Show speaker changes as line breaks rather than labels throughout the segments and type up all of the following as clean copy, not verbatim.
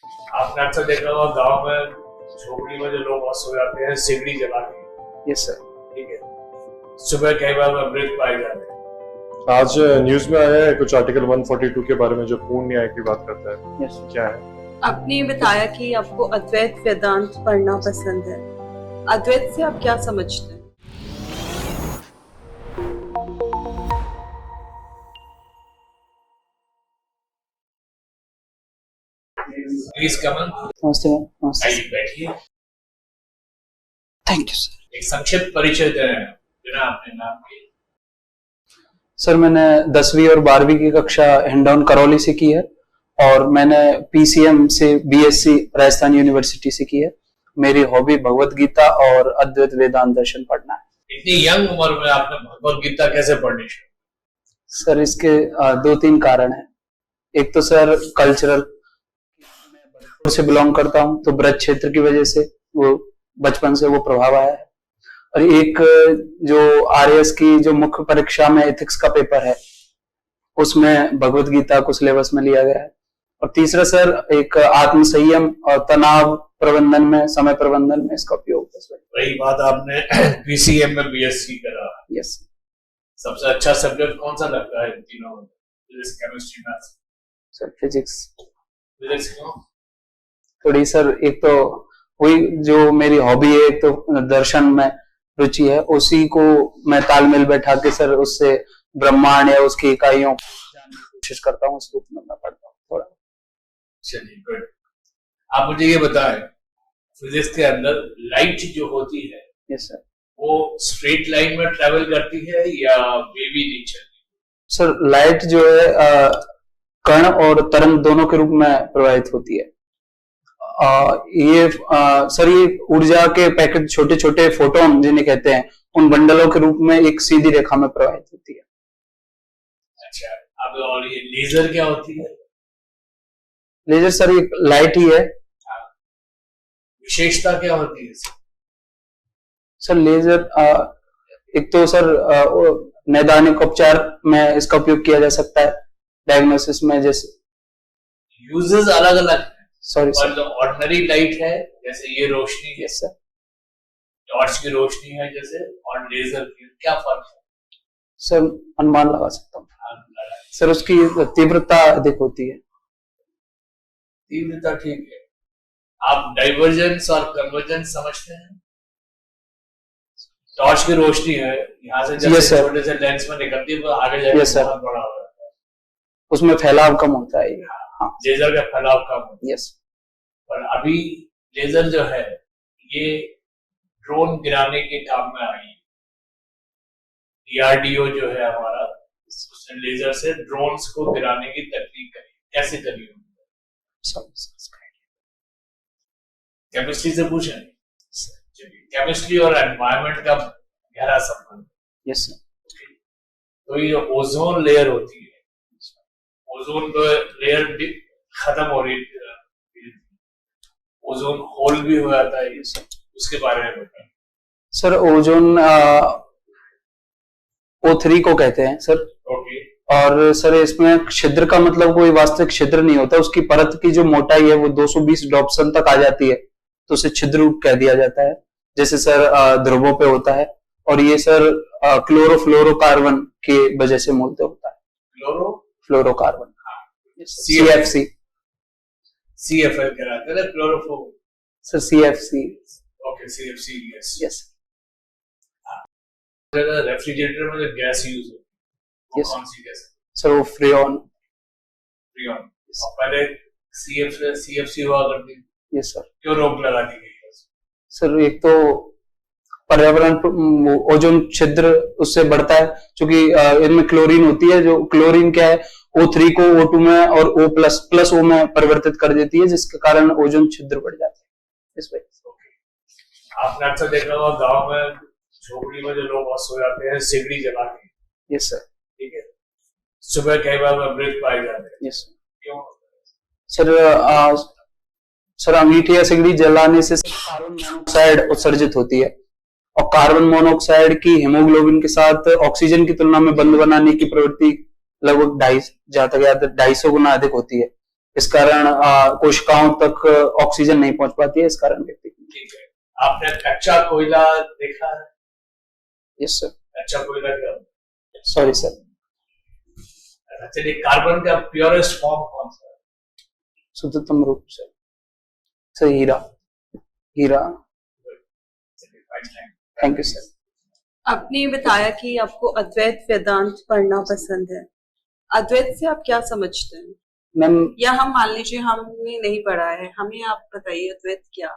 आपने अक्सर देखा होगा गांव में झोपड़ी में जो लोग सो जाते हैं सिगड़ी जला के।
Yes sir.
ठीक है, सुबह कई बार मृत पाए जाते हैं।
आज न्यूज में आया है कुछ आर्टिकल 142 के बारे में जो पूर्ण न्याय की बात करता है।
यस
क्या है?
आपने बताया कि आपको अद्वैत वेदांत पढ़ना पसंद है। अद्वैत से आप क्या समझते हैं?
प्लीज कमन,
नमस्ते मैम। नमस्ते।
आइए बैठिए।
Thank you sir.
एक संक्षिप्त परिचय दें बिना अपने नाम के।
सर मैंने 10वीं और 12वीं की कक्षा हिंडौन करौली से की है और मैंने PCM से BSc राजस्थान यूनिवर्सिटी से की है। मेरी हॉबी भगवत गीता और अद्वैत वेदांत दर्शन पढ़ना है।
इतनी यंग उम्र में आपने भगवत गीता कैसे पढ़नी शुरू?
सर इसके 2-3 कारण हैं। एक तो सर कल्चरल, मैं भरतपुर से बिलोंग करता हूँ तो ब्रज क्षेत्र की वजह से वो बचपन से वो प्रभाव आया है। और एक जो RAS की जो मुख्य परीक्षा में एथिक्स का पेपर है उसमें भगवत गीता को सिलेबस में लिया गया है। और तीसरा सर एक आत्म संयम और तनाव प्रबंधन में, समय प्रबंधन में इसका उपयोग है।
रही बात आपने PCM में BSc करा,
यस
सबसे अच्छा सब्जेक्ट कौन सा लगता है इन तीनों में? Physics, chemistry, maths?
Sir physics.
Physics क्यों?
थोड़ी सर एक तो वही जो मेरी हॉबी है, एक तो दर्शन में रुचि है, उसी को मैं तालमेल बैठा के सर उससे ब्रह्मांड या उसकी इकाइयों को जानने की कोशिश करता हूँ। उस रूप में मैं पढ़ता हूँ थोड़ा।
चलिए गुड। आप मुझे ये बताएं, फिजिक्स के अंदर लाइट जो होती है
यस सर।
वो स्ट्रेट लाइन में ट्रेवल करती है या वेवी नेचर?
सर लाइट जो है कण और तरंग दोनों के रूप में प्रवाहित होती है। सर ये ऊर्जा के पैकेट, छोटे छोटे फोटोन जिन्हें कहते हैं, उन बंडलों के रूप में एक सीधी रेखा में प्रवाहित होती है।
अच्छा, अब और ये लेजर क्या होती है?
लेजर सर एक लाइट ही है।
विशेषता क्या होती है?
सर लेजर एक तो सर नैदानिक उपचार में इसका उपयोग किया जा सकता है, डायग्नोसिस में। जैसे
यूजेस अलग अलग है।
सॉरी
और जो ऑर्डिनरी लाइट है जैसे ये रोशनी है,
यस सर,
टॉर्च की रोशनी है जैसे, और लेजर की क्या फर्क है?
सर अनुमान लगा सकता हूँ सर, उसकी तीव्रता अधिक होती है।
तीव्रता ठीक है। आप डाइवर्जेंस और कन्वर्जेंस समझते हैं? टॉर्च की रोशनी है, यहाँ से जैसे छोटे से लेंस में निकलती है तो आगे जाके बहुत बड़ा हो जाता है,
उसमें फैलाव कम होता है। हाँ,
लेजर का फैलाव कम होता है।
यस।
पर अभी लेजर जो है ये ड्रोन गिराने के काम में आई है। DRDO जो है हमारा, उसने लेजर से ड्रोन्स को गिराने की तकनीक करी। कैसे करी? केमिस्ट्री से पूछें। केमिस्ट्री और एनवायरनमेंट का गहरा संबंध।
यस।
तो ये जो ओजोन लेयर होती है, ओजोन लेयर खत्म हो रही है, ओजोन होल भी हो जाता है, उसके बारे में बताएं।
सर ओजोन O3 को कहते हैं सर।
ओके।
और सर इसमें छिद्र का मतलब कोई वास्तविक छिद्र नहीं होता, उसकी परत की जो मोटाई है वो 220 डॉप्सन तक आ जाती है तो उसे छिद्र रूप कह दिया जाता है, जैसे सर ध्रुवों पे होता है। और ये सर क्लोरोफ्लोरोकार्बन की वजह से मूलतः होता है। Fluorocarbon, CFC।
CFL कहलाता है, chlorofluoro.
Sir CFC।
Okay, CFC, yes.
Yes.
Refrigerator में जो गैस यूज होती है वो कौन सी गैस है?
सर वो फ्रियोन।
फ्रियोन। और पहले CFC हुआ करती थी।
Yes sir.
क्यों रोक लगा दी गई?
सर एक तो पर्यावरण, ओजोन छिद्र उससे बढ़ता है क्योंकि इनमें क्लोरीन होती है, जो क्लोरीन क्या है O3 को O2 में और O++ O में परिवर्तित कर देती है, जिसके कारण ओजोन छिद्र बढ़ जाता है इस वजह से।
आपने अक्सर देखा होगा गांव में झोपड़ी में जो लोग सो जाते हैं सिगड़ी जला के।
Yes sir.
ठीक है, सुबह कई बार मृत पाए जाते हैं।
यस
क्यों?
सर अंगीठी या सिगड़ी जलाने से कार्बन मोनोऑक्साइड उत्सर्जित होती है और कार्बन मोनोऑक्साइड की हीमोग्लोबिन के साथ ऑक्सीजन की तुलना में बंध बनाने की प्रवृत्ति लगभग 250 गुना अधिक होती है। इस कारण कोशिकाओं तक ऑक्सीजन नहीं पहुंच पाती है, इस कारण व्यक्ति।
ठीक है, आपने कच्चा कोयला देखा है?
Yes sir.
कच्चा कोयला क्या होता है?
Sorry sir.
चलिए, कार्बन का प्योरेस्ट फॉर्म कौन सा है?
शुद्धतम रूप से सर हीरा। Thank you sir.
आपने बताया कि आपको अद्वैत वेदांत पढ़ना पसंद है। अद्वैत से आप क्या समझते हैं?
मैम,
या हम मान लीजिए हमने नहीं पढ़ा है, हमें आप बताइए अद्वैत क्या है।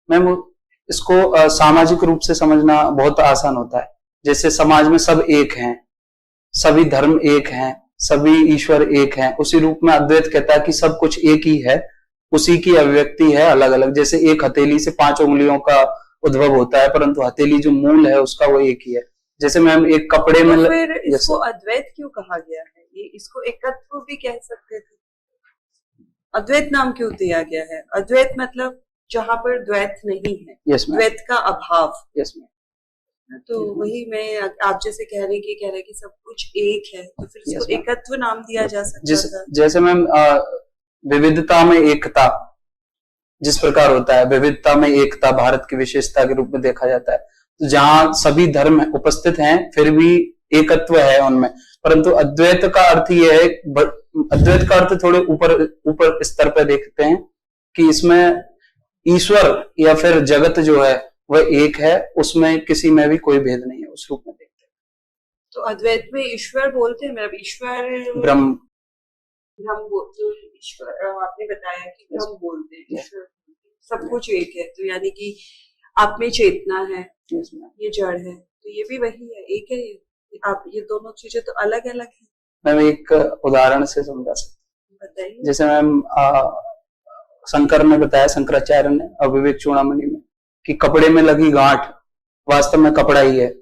मैम, इसको सामाजिक रूप से समझना बहुत आसान होता है। जैसे समाज में सब एक हैं, सभी धर्म एक हैं, सभी ईश्वर एक हैं, उसी रूप में अद्वैत कहता है कि सब कुछ एक ही है, उसी की अभिव्यक्ति है अलग अलग। जैसे एक हथेली से 5 उंगलियों का उद्भव होता है, परंतु हथेली जो मूल है उसका वो एक ही है। जैसे मैम एक कपड़े में
तो फिर इसको अद्वैत क्यों कहा गया है? ये इसको एकत्व भी कह सकते थे। अद्वैत नाम क्यों दिया गया है? अद्वैत मतलब जहाँ पर द्वैत नहीं है, द्वैत का अभाव।
Yes ma'am.
तो वही मैं आप जैसे कह रहे कि सब कुछ एक है, तो फिर इसको एकत्व नाम दिया जा सकता था।
जैसे मैम विविधता में एकता जिस प्रकार होता है, विविधता में एकता भारत की विशेषता के रूप में देखा जाता है। तो जहाँ सभी धर्म उपस्थित हैं फिर भी एकत्व है उनमें, परंतु अद्वैत का अर्थ ये है, अद्वैत का अर्थ थोड़े ऊपर स्तर पर देखते हैं कि इसमें ईश्वर या फिर जगत जो है वह एक है, उसमें किसी में भी कोई भेद नहीं है, उस रूप में देखते हैं।
तो अद्वैत में ईश्वर बोलते हैं, मतलब ईश्वर
ब्रह्म
जो ईश्वर आपने बताया कि ब्रह्म बोलते हैं, सब कुछ एक है, तो यानी कि आप में चेतना है, ये जड़ है, तो ये भी वही है, एक है। आप ये दोनों चीजें तो अलग अलग है।
मैम एक उदाहरण से समझा सकते,
बताइए।
जैसे मैम शंकर ने बताया, शंकराचार्य ने अविवेक चूड़ामणि में, कि कपड़े में लगी गांठ वास्तव में कपड़ा ही है,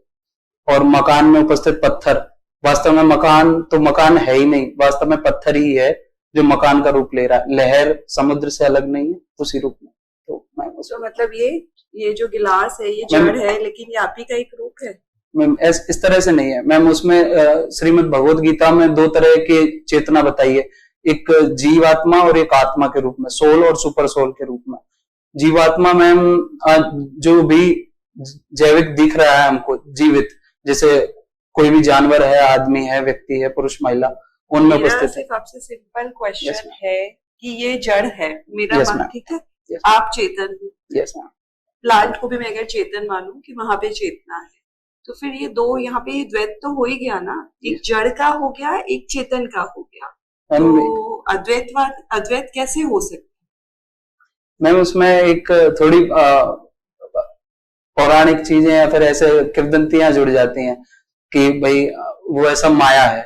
और मकान में उपस्थित पत्थर वास्तव में मकान है ही नहीं, वास्तव में पत्थर ही है जो मकान का रूप ले रहा है। लहर समुद्र से अलग नहीं है, उसी रूप में। तो मैम
तो मतलब ये जो गिलास है ये जड़ है, लेकिन ये आप ही का एक रूप है।
मैम इस तरह से नहीं है मैम। उसमें श्रीमद् भगवद गीता में 2 तरह के चेतना बताई है, एक जीवात्मा और एक आत्मा के रूप में, सोल और सुपर सोल के रूप में। जीवात्मा मैम जो भी जैविक दिख रहा है हमको जीवित, जैसे कोई भी जानवर है, आदमी है, व्यक्ति है, पुरुष महिला, उनमें उपस्थित है।
आपसे सिंपल क्वेश्चन है कि ये जड़ है, मेरा मन ठीक है, आप चेतन हो।
Yes ma'am.
प्लांट को भी मैं अगर चेतन मानूं कि वहां पे चेतना है, तो फिर ये दो यहाँ पे द्वैत तो हो ही गया ना, एक जड़ का हो गया, एक चेतन का हो गया, तो अद्वैत कैसे हो सकता है?
मैम उसमें एक थोड़ी पौराणिक चीजें या फिर ऐसे किंवदंतियां जुड़ जाती हैं कि भाई वो ऐसा माया है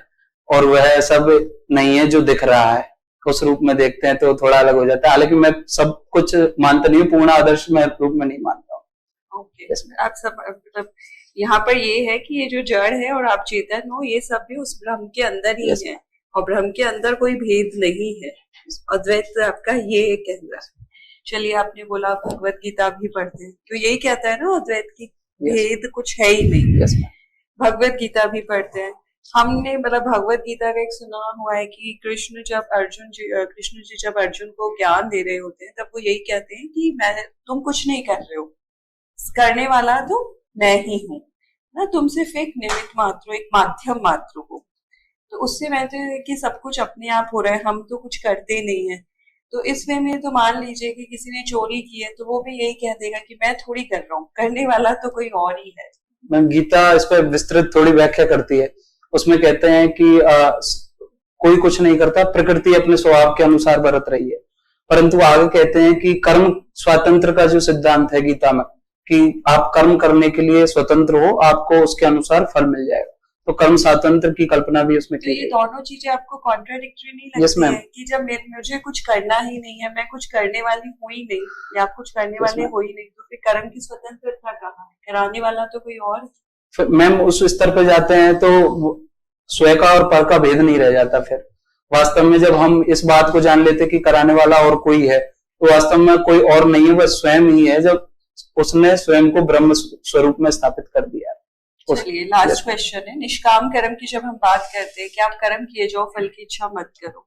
और वह सब नहीं है जो दिख रहा है, उस रूप में देखते हैं तो थोड़ा अलग हो जाता है। हालांकि मैं सब कुछ मानता नहीं हूँ, पूर्ण आदर्श में रूप में नहीं मानता हूँ।
ओके, आप सब मतलब यहाँ पर ये है कि ये जो जड़ है और आप चेतन हो, ये सब भी उस ब्रह्म के अंदर ही है, और ब्रह्म के अंदर कोई भेद नहीं है। अद्वैत आपका ये कहना है। चलिए, आपने बोला भगवत गीता भी पढ़ते हैं, तो यही कहता है ना अद्वैत की भेद कुछ है ही नहीं। भगवत गीता भी पढ़ते हैं हमने, मतलब भगवत गीता का एक सुना हुआ है कि कृष्ण जी जब अर्जुन को ज्ञान दे रहे होते हैं, तब वो यही कहते हैं कि तुम कुछ नहीं कर रहे हो, करने वाला तो मैं ही हूँ ना, तुम सिर्फ एक निमित्त मात्र, एक माध्यम मात्र हो। तो उससे मैं तो कि सब कुछ अपने आप हो रहा है, हम तो कुछ करते नहीं है। तो इस वे में तो मान लीजिए कि किसी ने चोरी की है, तो वो भी यही कह देगा कि मैं थोड़ी कर रहा हूँ, करने वाला तो कोई और ही है।
मैम गीता इस पर विस्तृत थोड़ी व्याख्या करती है, उसमें कहते हैं कि कोई कुछ नहीं करता, प्रकृति अपने स्वभाव के अनुसार बरत रही है। परंतु आगे कहते हैं कि कर्म स्वातंत्र का जो सिद्धांत है गीता में, कि आप कर्म करने के लिए स्वतंत्र हो, आपको उसके अनुसार फल मिल जाएगा। तो कर्म स्वातंत्र की कल्पना भी उसमें की गई।
ये दोनों चीजें आपको कॉन्ट्राडिक्टरी नहीं लगती है कि जब मुझे कुछ करना ही नहीं है, मैं कुछ करने वाली हूँ ही नहीं, या आप कुछ करने वाले हो ही नहीं, तो फिर कर्म की स्वतंत्रता कहाँ है? कराने वाला तो कोई और है।
मैम उस स्तर पर जाते हैं तो स्वयं का और पर का भेद नहीं रह जाता। फिर वास्तव में जब हम इस बात को जान लेते कि कराने वाला और कोई है, तो वास्तव में कोई और नहीं है, वह स्वयं ही है, जब उसने स्वयं को ब्रह्म स्वरूप में स्थापित कर दिया।
चलिए, लास्ट क्वेश्चन है, निष्काम कर्म की जब हम बात करते हैं कि आप कर्म किए जाओ, फल की इच्छा मत करो,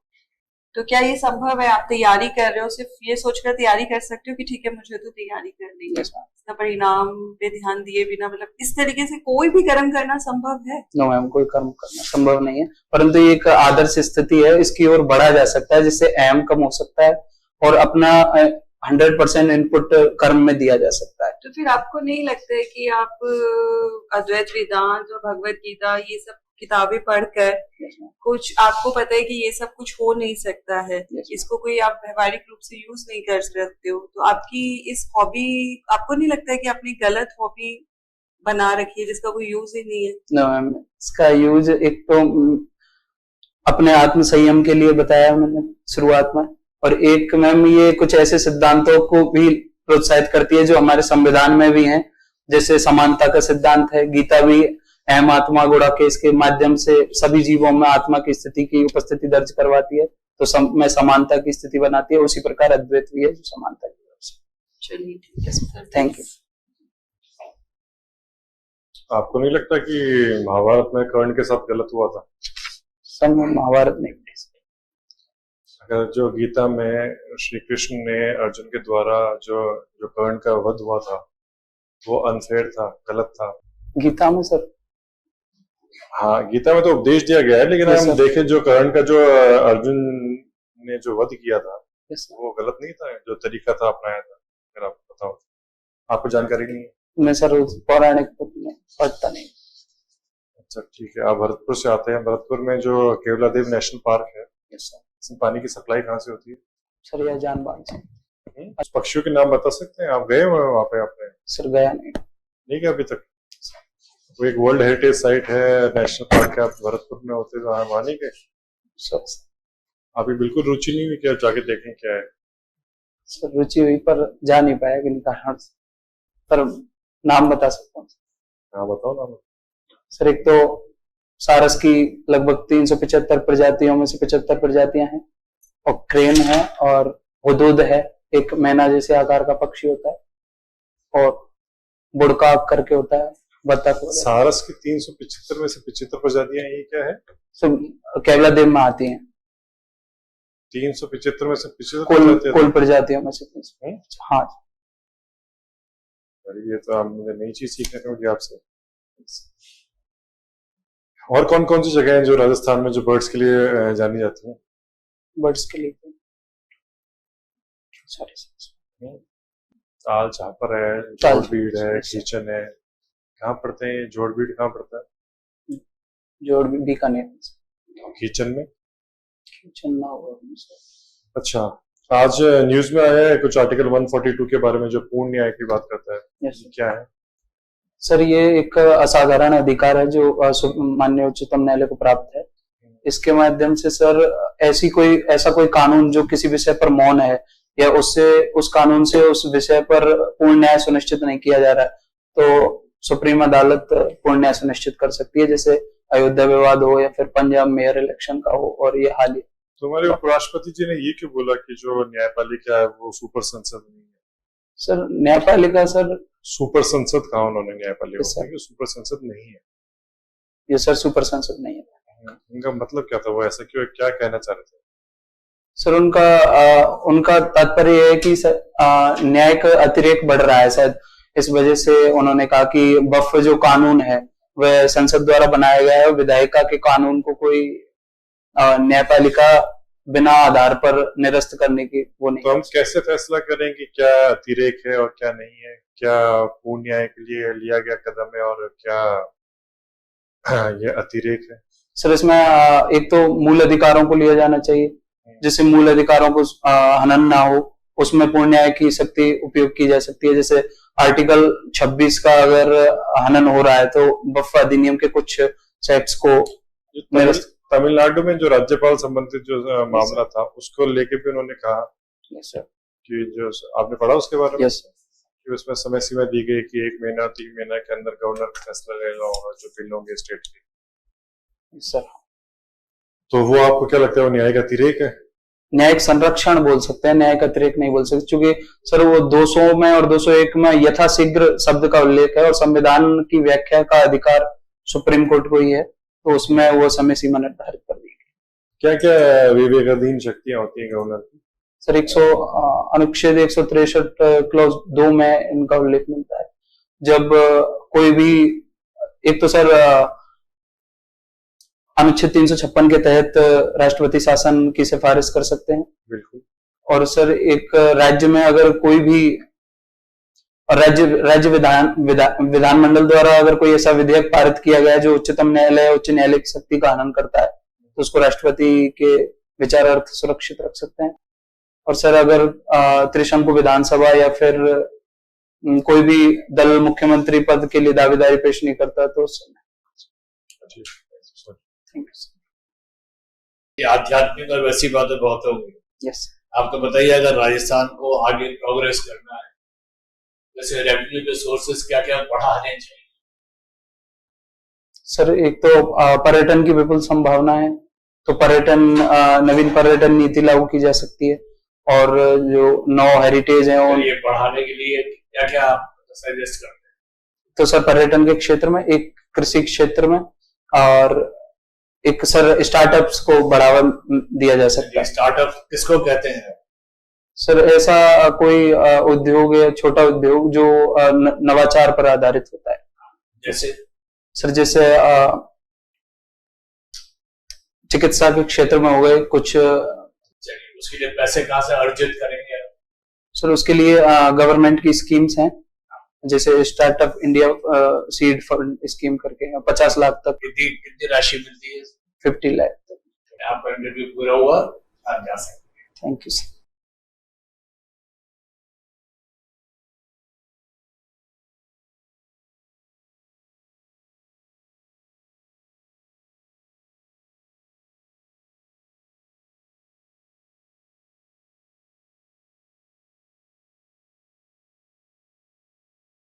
तो क्या ये संभव है? आप तैयारी कर रहे हो, सिर्फ ये सोचकर तैयारी कर सकते हो कि ठीक है मुझे तो तैयारी करनी है, इसका परिणाम पे ध्यान दिए बिना, मतलब इस तरीके से कोई भी कर्म करना संभव है?
नो मैम, कोई कर्म करना संभव नहीं है, परंतु ये एक आदर्श स्थिति है, इसकी ओर बढ़ा जा सकता है, जिससे अहम कम हो सकता है और अपना 100% इनपुट कर्म में दिया जा सकता है।
तो फिर आपको नहीं लगता है कि आप अद्वैत वेदांत और भगवत गीता ये सब किताबें पढ़कर कुछ आपको पता है कि ये सब कुछ हो नहीं सकता है, इसको कोई आप व्यवहारिक रूप से यूज नहीं कर सकते हो, तो आपकी इस हॉबी, आपको नहीं लगता है कि आपने गलत हॉबी बना रखी है जिसका कोई यूज ही नहीं है?
नो मैम, इसका यूज एक तो अपने आत्म संयम के लिए बताया मैंने शुरुआत में, और एक मैम ये कुछ ऐसे सिद्धांतों को भी प्रोत्साहित करती है जो हमारे संविधान में भी हैं, जैसे समानता का सिद्धांत है। गीता भी अहम आत्मा गुणाकेश के माध्यम से सभी जीवों में आत्मा की स्थिति की उपस्थिति दर्ज करवाती है, तो में समानता की स्थिति बनाती है। उसी प्रकार अद्वैत भी है जो समानता की ओर से।
चलिए ठीक है सर,
थैंक यू।
आपको नहीं लगता कि महाभारत में कर्ण के साथ गलत हुआ था?
सब महाभारत नहीं,
अगर जो गीता में श्री कृष्ण ने अर्जुन के द्वारा जो कर्ण का वध हुआ था वो अनफेयर था, गलत था।
गीता में सर,
हाँ गीता में तो उपदेश दिया गया है, लेकिन हम देखें जो कर्ण का जो अर्जुन ने जो वध किया था वो गलत नहीं था, जो तरीका था अपनाया था। अगर आपको बताओ, आपको जानकारी नहीं है?
मैं सर पौराणिक पढ़ता नहीं।
अच्छा ठीक है, आप भरतपुर से आते हैं। भरतपुर में जो केवलादेव नेशनल पार्क है, इसमें पानी की सप्लाई कहाँ से होती है?
सर यह जानबाग से।
उस पक्षियों के नाम बता सकते हैं? आप गए हुए वहाँ पे? आपने?
सर गया नहीं
गया अभी तक? वो एक वर्ल्ड हेरिटेज साइट है, नेशनल पार्क है, आप भरतपुर में होते तो वहाँ नहीं गए? अभी बिल्कुल रुचि नहीं हुई कि आप जाके देखें क्या है?
सर रुचि हुई पर जा नहीं पाया किन कारण से। पर नाम बता सकता हूँ।
हाँ बताओ नाम।
सर एक तो सारस की लगभग 375 प्रजातियों में से 75 प्रजातियां हैं, और क्रेन है, और हुदूद है, एक मैना जैसे आकार का पक्षी होता है, और बुड़काक करके होता है, बतख।
सारस की 375 में से 75 प्रजातियां, ये क्या है?
सब केवलादेव में आती हैं।
375 में से 75
कुल प्रजातियों में से। हाँ,
ये तो मुझे नई चीज सीखने को मिली आपसे। और कौन कौन सी जगह हैं जो राजस्थान में जो बर्ड्स के लिए जानी जाती हैं?
बर्ड्स के लिए
ताल झापर है, जोड़बीड़ है, खींचन है। कहाँ पड़ते हैं जोड़बीड़? कहाँ पड़ता है?
जोड़बीड़ बीकानेर।
खींचन में?
खींचन ना होगा।
अच्छा, आज न्यूज में आया है कुछ आर्टिकल 142 के बारे में जो पूर्ण न्याय की बात करता है। क्या है
सर? ये एक असाधारण अधिकार है जो माननीय उच्चतम न्यायालय को प्राप्त है। इसके माध्यम से सर ऐसा कोई कानून जो किसी विषय पर मौन है, या उस कानून से उस विषय पर पूर्ण न्याय सुनिश्चित नहीं किया जा रहा है, तो सुप्रीम अदालत पूर्ण न्याय सुनिश्चित कर सकती है, जैसे अयोध्या विवाद हो या फिर पंजाब मेयर इलेक्शन का हो, और ये हाल ही।
तुम्हारे उपराष्ट्रपति जी ने ये क्यों बोला कि जो न्यायपालिका है वो सुपर संसद नहीं है?
सर न्यायपालिका सर
सुपर संसद कहा उन्होंने? न्यायपालिका की सुपर संसद नहीं है
ये सर, सुपर संसद नहीं है।
उनका मतलब क्या था? वो ऐसा क्यों, क्या कहना चाह रहे थे
सर? उनका तात्पर्य है कि न्याय का अतिरेक बढ़ रहा है शायद, इस वजह से उन्होंने कहा कि वक्फ जो कानून है वह संसद द्वारा बनाया गया है, विधायिका के कानून को कोई न्यायपालिका बिना आधार पर निरस्त करने की वो नहीं।
तो हम कैसे फैसला करें कि क्या अतिरेक है और क्या नहीं है? क्या पूर्ण न्याय के लिए लिया गया कदम है और क्या ये अतिरेक है?
सर इसमें एक तो मूल अधिकारों को लिया जाना चाहिए, जिससे मूल अधिकारों को हनन ना हो, उसमें पूर्ण न्याय की शक्ति उपयोग की जा सकती है। जैसे आर्टिकल 26 का अगर हनन हो रहा है तो वक्फ अधिनियम के कुछ सेक्ट्स को
तमिलनाडु में जो राज्यपाल संबंधित जो मामला था उसको लेके भी उन्होंने कहा कि जो आपने पढ़ा उसके बारे में कि उसमें समय सीमा दी गई कि 1 महीना 3 महीना के अंदर गवर्नर फैसला लेना होगा जो बिल होंगे स्टेट के।
सर
तो वो आपको क्या लगता है, वो न्याय का अतिरेक है?
न्यायिक संरक्षण बोल सकते हैं, न्याय का अतिरेक नहीं बोल सकते, क्योंकि सर वो 200 में और 201 में यथाशीघ्र शब्द का उल्लेख है, और संविधान की व्याख्या का अधिकार सुप्रीम कोर्ट को ही है, तो उसमें वो समय सीमा निर्धारित कर दी गई।
क्या क्या विवेकाधीन शक्तियां होती हैं गवर्नर की?
सर अनुच्छेद 163 क्लॉज 2 में इनका उल्लेख मिलता है। जब कोई भी, एक तो सर अनुच्छेद 356 के तहत राष्ट्रपति शासन की सिफारिश कर सकते हैं।
बिल्कुल।
और सर एक राज्य में अगर कोई भी राज्य विधानमंडल द्वारा अगर कोई ऐसा विधेयक पारित किया गया जो उच्चतम न्यायालय उच्च न्यायालय की शक्ति का हनन करता है, तो उसको राष्ट्रपति के विचारार्थ सुरक्षित रख सकते हैं। और सर अगर त्रिशंकु विधानसभा या फिर कोई भी दल मुख्यमंत्री पद के लिए दावेदारी पेश नहीं करता तो
ये आध्यात्मिक और वैसी बातें बहुत होंगी।
यस।
आपको बताइए, अगर राजस्थान को आगे प्रोग्रेस करना है, जैसे रेवेन्यू के सोर्सेस क्या क्या बढ़ाने चाहिए?
सर एक तो पर्यटन की विपुल संभावना है, तो नवीन पर्यटन नीति लागू की जा सकती है। और जो 9 हेरिटेज है
ये बढ़ाने के लिए क्या क्या आप सजेस्ट करते हैं?
तो सर पर्यटन के क्षेत्र में, एक कृषि क्षेत्र में, और एक सर स्टार्टअप्स को बढ़ावा दिया जा सकता है।
स्टार्टअप किसको कहते हैं?
सर ऐसा कोई उद्योग या छोटा उद्योग जो नवाचार पर आधारित होता है।
जैसे
सर जैसे चिकित्सा के क्षेत्र में हो गए कुछ।
उसके लिए पैसे कहाँ से अर्जित करेंगे?
सर उसके लिए गवर्नमेंट की स्कीम्स हैं, जैसे startup India seed fund scheme करके 50 लाख तक।
कितनी राशि मिलती है?
50 लाख तक।
आपका इंटरव्यू पूरा हुआ, आप जा सकते हैं।
Thank you sir.